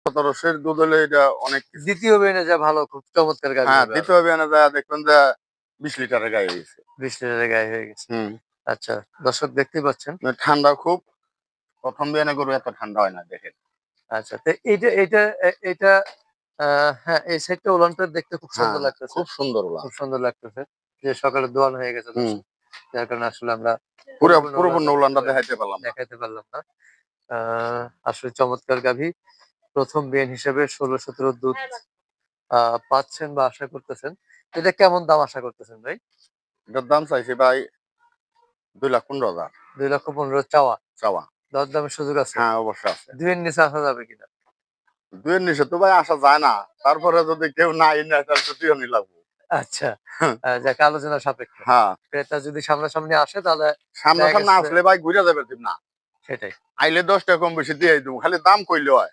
1700 দুধ হলে এটা অনেক। দ্বিতীয় বিয়ানে যা ভালো, খুব চমৎকার গাভী হ্যাঁ, হবে। দ্বিতীয় বিয়ানে যা দেখবেন যে 20 লিটারের গায়ে হয়েছে। 20 লিটারের গায়ে হয়ে গেছে। আচ্ছা, দর্শক দেখতেই পাচ্ছেন ঠান্ডা খুব। প্রথম বিয়ানে গরু এত ঠান্ডা হয় না দেখেন। আচ্ছা, তো এইটা হ্যাঁ, এই সাইডটা উলানটা দেখতে খুব সুন্দর লাগতেছে। খুব সুন্দর উলান। খুব সুন্দর লাগতেছে। যে সকালে দোয়ান হয়ে গেছে দর্শক। যার কারণে আসলে আমরা পুরোপূর্ণ উলানটা দেখাইতে পারলাম না। না। আসলে চমৎকার গাভী। প্রথম বিয়ান হিসেবে 16-17 দুধ পাচ্ছেন বা আশা করতেছেন। এটা কেমন দাম আশা করতেছেন ভাই? এটার দাম চাইছি ভাই 2,15,000। 2,15,000 চাওয়া। চাওয়া। দরদামের সুযোগ আছে? হ্যাঁ, অবশ্যই আছে। 2 এর নিচে আসা যাবে কিনা? 2 এর নিচে তো ভাই আসা যায় না। তারপরে যদি কেউ নাই নেয় তাহলে তো 2 নিয়ে লাগবে। আচ্ছা, যাক আলোচনা সাপেক্ষে। হ্যাঁ। ক্রেতা যদি সামনাসামনি আসে তাহলে সামনাসামনি আসলে ভাই ঘুরে যাবে ঠিক না। সেটাই। আইলে 10 টাকা কম বেশি দিয়ে দিবো, খালি দাম কইলে হয়।